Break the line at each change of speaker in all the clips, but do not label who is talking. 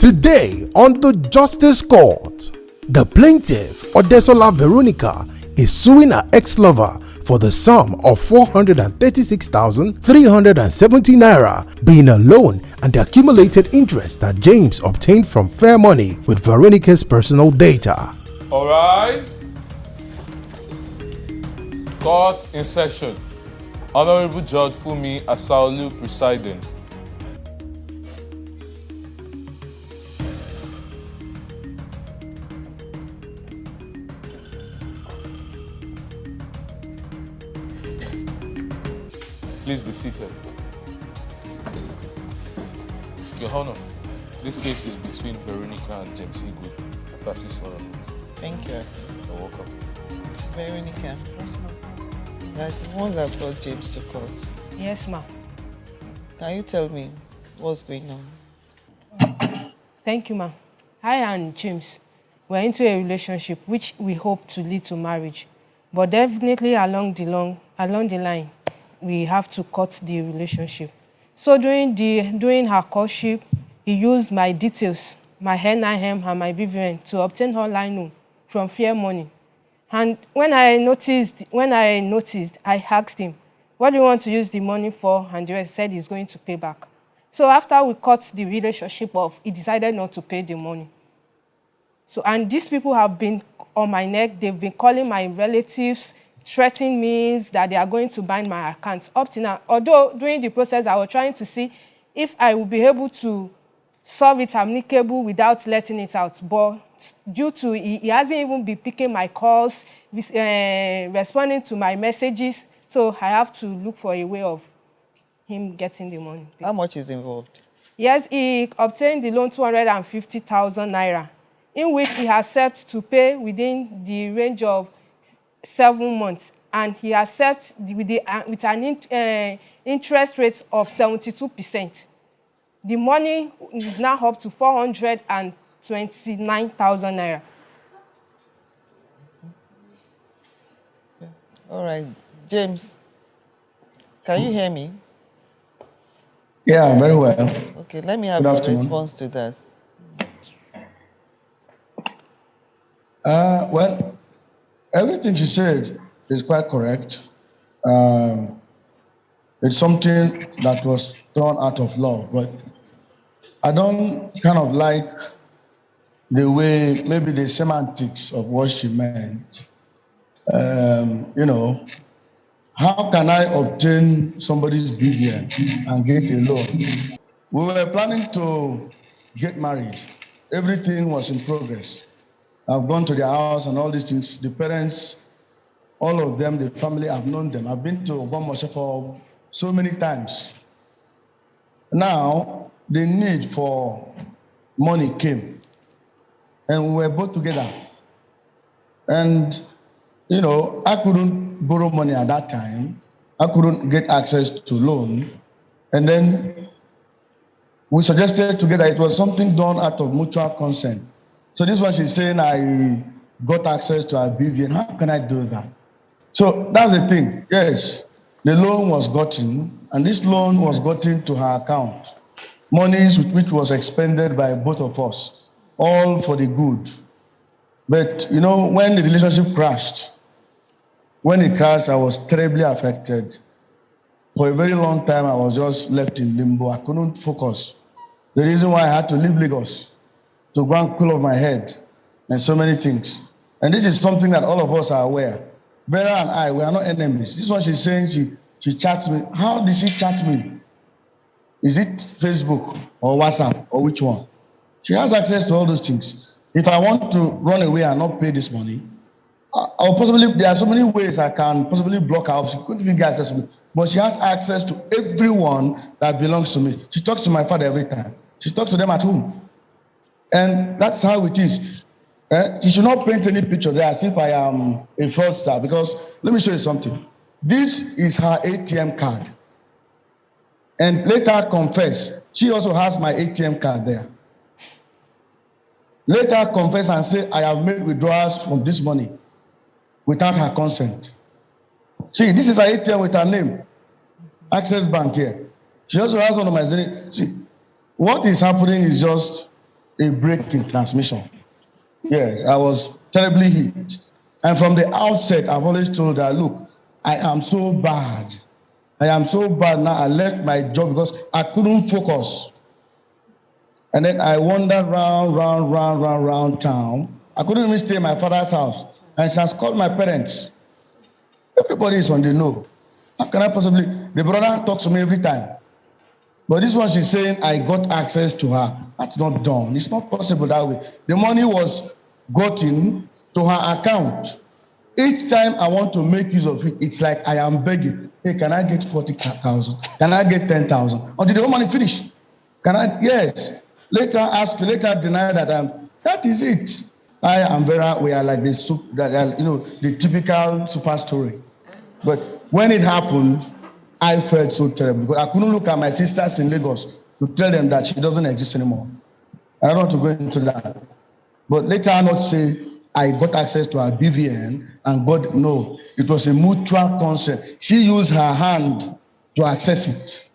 Today on the Justice Court, the plaintiff, Odesola Veronica, is suing her ex-lover for the sum of 436,370 naira, being a loan and the accumulated interest that James obtained from Fair Money with Veronica's personal data.
All rise. Court in session. Honorable Judge Fumi Asaolu presiding. Please be seated. Your Honor, this case is between Veronica and James Igwe. That is for us.
Thank you.
You're welcome.
Veronica. Yes, ma'am. You are the one that brought James to court.
Yes, ma'am.
Can you tell me what's going on?
Thank you, ma'am. I and James were into a relationship which we hope to lead to marriage. But definitely along the line, we have to cut the relationship. So during her courtship, he used my details, my NIM and my BVN to obtain online loan from Fair Money. And when I noticed, I asked him, what do you want to use the money for? And the rest said he's going to pay back. So after we cut the relationship off, he decided not to pay the money. So, and these people have been on my neck. They've been calling my relatives, threatening me that they are going to bind my account. Up to now, although during the process, I was trying to see if I would be able to solve it amicable without letting it out. But due to he hasn't even been picking my calls, responding to my messages, so I have to look for a way of him getting the money.
How much is involved?
Yes, he obtained the loan 250,000 naira, in which he accepts to pay within the range of 7 months, and he accepts with an interest rate of 72%. The money is now up to 429,000 naira.
All right. James, can you hear me?
Yeah, very well.
Okay, let me have your response to that.
Well, everything she said is quite correct. It's something that was done out of love, but I don't kind of like the way, maybe the semantics of what she meant. How can I obtain somebody's BVN and get a loan? We were planning to get married. Everything was in progress. I've gone to their house and all these things. The parents, all of them, the family, I've known them. I've been to Ogbomoso for so many times. Now, the need for money came, and we were both together. And, I couldn't borrow money at that time. I couldn't get access to loan. And then we suggested together, it was something done out of mutual consent. So this one, she's saying, I got access to her BVN. How can I do that? So that's the thing. Yes, the loan was gotten, and this loan was gotten to her account. Monies which was expended by both of us, all for the good. But, when the relationship crashed, I was terribly affected. For a very long time, I was just left in limbo. I couldn't focus. The reason why I had to leave Lagos to go and cool off my head and so many things. And this is something that all of us are aware. Vera and I, we are not enemies. This one she's saying she chats me. How did she chat me? Is it Facebook or WhatsApp or which one? She has access to all those things. If I want to run away and not pay this money, there are so many ways I can possibly block her off. She couldn't even get access to me. But she has access to everyone that belongs to me. She talks to my father every time. She talks to them at home. And that's how it is. She should not paint any picture there as if I am a fraudster, because let me show you something. This is her ATM card. And later confess, she also has my ATM card there. Later confess and say, I have made withdrawals from this money without her consent. See, this is her ATM with her name. Access Bank here. She also has one of my... See, what is happening is just a break in transmission. Yes, I was terribly hit. And from the outset, I've always told her, look, I am so bad. I am so bad now. I left my job because I couldn't focus. And then I wandered round town. I couldn't even stay in my father's house. And she has called my parents. Everybody is on the know. How can I possibly? The brother talks to me every time. But this one, she's saying I got access to her. That's not done. It's not possible that way. The money was gotten to her account. Each time I want to make use of it, it's like I am begging. Hey, can I get 40,000? Can I get 10,000? Until the whole money finish. Can I? Yes. Later ask, later deny that that is it. We are like this, the typical super story. But when it happened, I felt so terrible because I couldn't look at my sisters in Lagos to tell them that she doesn't exist anymore. I don't want to go into that. But later I not say I got access to her BVN and God, no, it was a mutual consent. She used her hand to access it.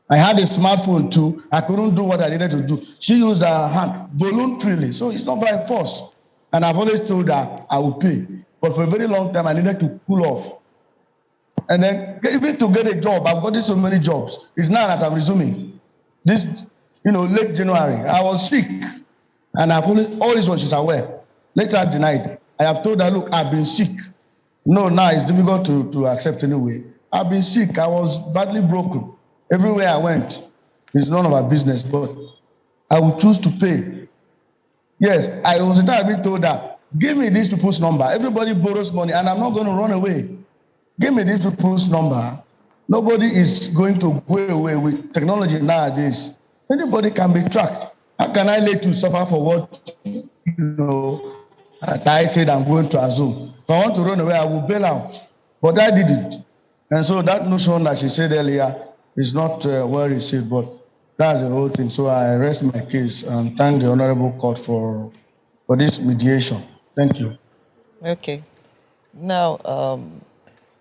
I had a smartphone too. I couldn't do what I needed to do. She used her hand voluntarily. So it's not by force. And I've always told her I will pay. But for a very long time, I needed to cool off. And then even to get a job, I've gotten so many jobs. It's now that I'm resuming. This, late January, I was sick. And I've all this one, she's aware. Later denied. I have told her, look, I've been sick. No, now it's difficult to accept anyway. I've been sick. I was badly broken. Everywhere I went, it's none of our business, but I would choose to pay. Yes, I was the time I told her, give me these people's number. Everybody borrows money, and I'm not going to run away. Give me these people's number. Nobody is going to go away with technology nowadays. Anybody can be tracked. How can I let you suffer for what, I said I'm going to assume? If I want to run away, I will bail out. But I did it. And so that notion that she said earlier is not well received, but that's the whole thing. So I rest my case and thank the Honorable Court for this mediation. Thank you.
Okay. Now,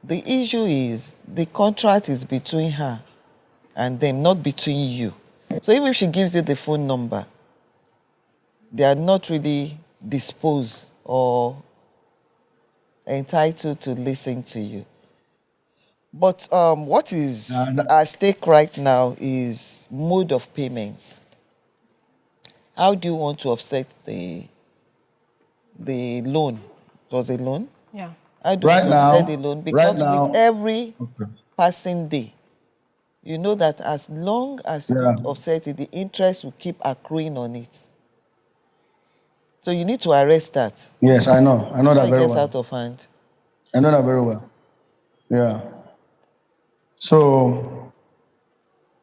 the issue is the contract is between her and them, not between you. So even if she gives you the phone number, they are not really disposed or entitled to listen to you. But what is at stake right now is mode of payments. How do you want to offset the loan? It was a loan?
Yeah.
How do you want to offset the loan? Because with every passing day, you know that as long as you don't offset it, the interest will keep accruing on it. So you need to arrest that.
Yes, I know. I know that very well.
It gets out of hand.
I know that very well. Yeah. So,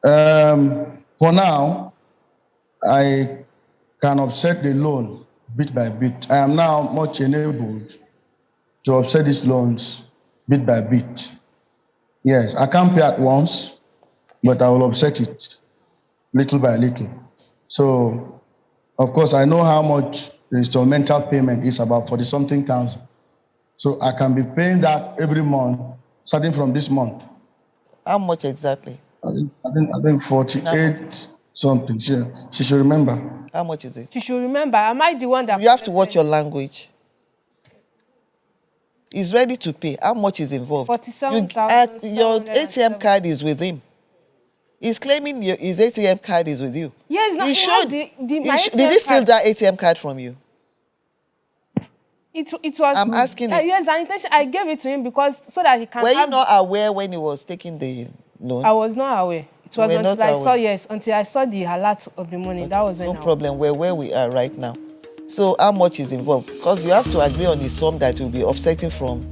for now, I can offset the loan bit by bit. I am now much enabled to offset these loans bit by bit. Yes, I can't pay at once, but I will offset it little by little. So, of course, I know how much the instrumental payment is, about 40-something thousand. So I can be paying that every month, starting from this month.
How much exactly?
I think 48 something. She should remember.
How much is it?
She should remember. Am I the one that...
You have to watch your language. He's ready to pay. How much is involved?
47,000.
Your ATM card is with him. He's claiming his ATM card is with you.
Yes, now
he showed.
did
he steal that ATM card from you?
It was.
I'm asking him.
Yes, I gave it to him because so that he can.
Were you not aware when he was taking the loan?
I was not aware. It was until I saw the alert of the money.
Okay,
that was when.
No problem. We're where we are right now. So how much is involved? Because you have to agree on the sum that will be offsetting from.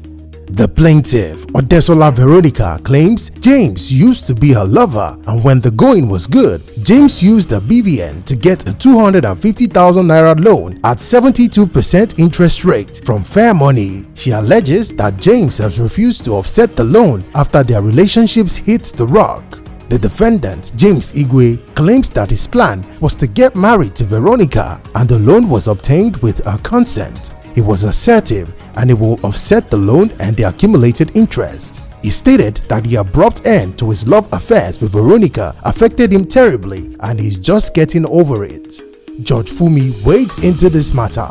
The plaintiff, Odesola Veronica, claims James used to be her lover, and when the going was good, James used the BVN to get a 250,000 naira loan at 72% interest rate from Fair Money. She alleges that James has refused to offset the loan after their relationships hit the rock. The defendant, James Igwe, claims that his plan was to get married to Veronica and the loan was obtained with her consent. He was assertive and he will offset the loan and the accumulated interest. He stated that the abrupt end to his love affairs with Veronica affected him terribly and he's just getting over it. Judge Fumi wades into this matter.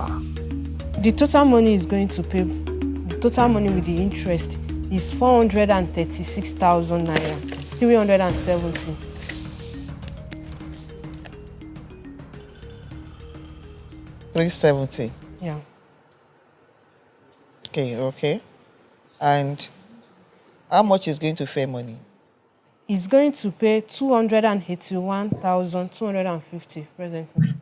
The total money is going to pay, the total money with the interest is 436,000 naira, 370.
$370.
Yeah.
Okay. And how much is going to fair money?
It's going to pay 281,250 presently.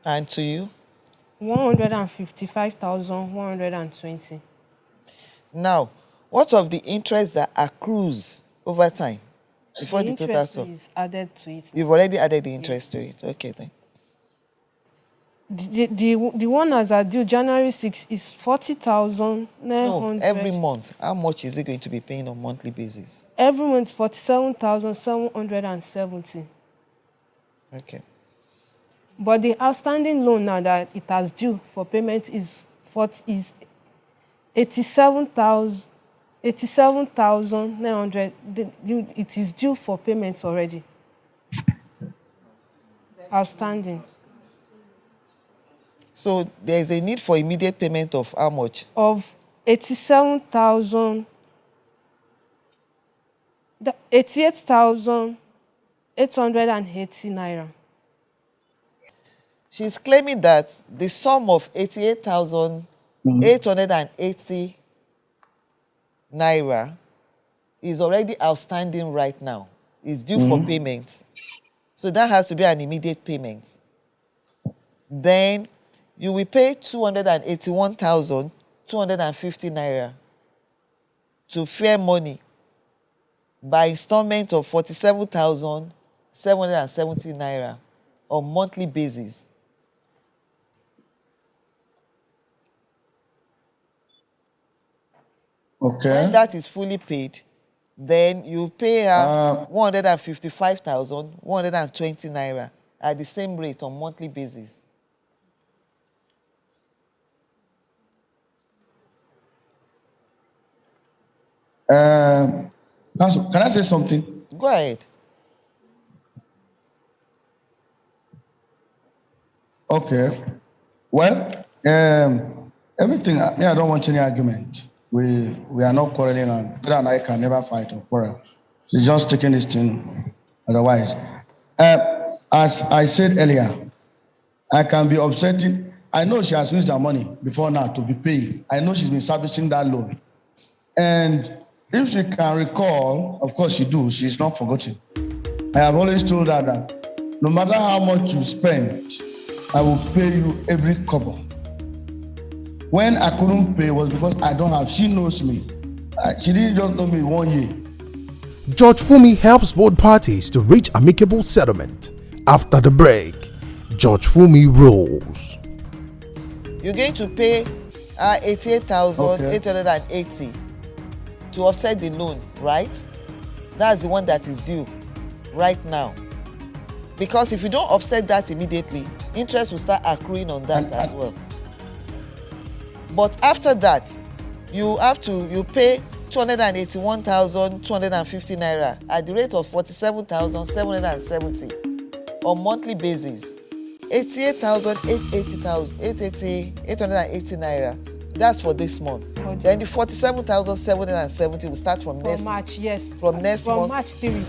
And to you?
155,120.
Now, what of the interest that accrues over time before the total
interest
sum?
is added to it.
You've already added the interest to it. Okay, then.
The one as are due January 6 is 40,900.
No, every month. How much is it going to be paying on a monthly basis?
Every month 47,770.
Okay.
But the outstanding loan now that it has due for payment is 87,900. It is due for payment already. Outstanding.
So there is a need for immediate payment of how much?
Of 87,000, 88,880 naira.
She's claiming that the sum of 88,880 naira is already outstanding right now. It's due for payment. So that has to be an immediate payment. Then you will pay 281,250 naira to fair money by installment of 47,770 naira on monthly basis.
Okay.
When that is fully paid, then you pay her 155,120 naira at the same rate on monthly basis.
Counsel, can I say something?
Go ahead.
Okay. Well, everything, I don't want any argument. We are not quarreling, and Peter and I can never fight or quarrel. She's just taking this thing otherwise. As I said earlier, I can be upsetting. I know she has used her money before now to be paying. I know she's been servicing that loan. And if she can recall, of course she do, she's not forgotten. I have always told her that no matter how much you spend, I will pay you every kobo. When I couldn't pay was because I don't have. She knows me. She didn't just know me 1 year.
Judge Fumi helps both parties to reach amicable settlement. After the break, Judge Fumi rules.
You're going to pay 88,880 to offset the loan, right? That's the one that is due right now. Because if you don't offset that immediately, interest will start accruing on that as well. But after that, you pay 281,250 naira at the rate of 47,770 on monthly basis. 88,880 naira. That's for this month. Okay. Then the 47,770 will start from next
March, yes.
From next month.
From March 3.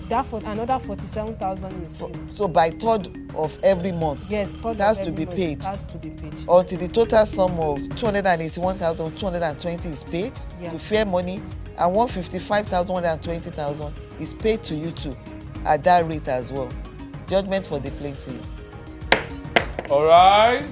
That for another 47,000 is due.
So by 3rd of every month,
yes,
it has to be paid.
It has to be paid.
Until the total sum of 281,220 is paid to fair money, and 155,120,000 is paid to you too at that rate as well. Judgment for the plaintiff.
All right.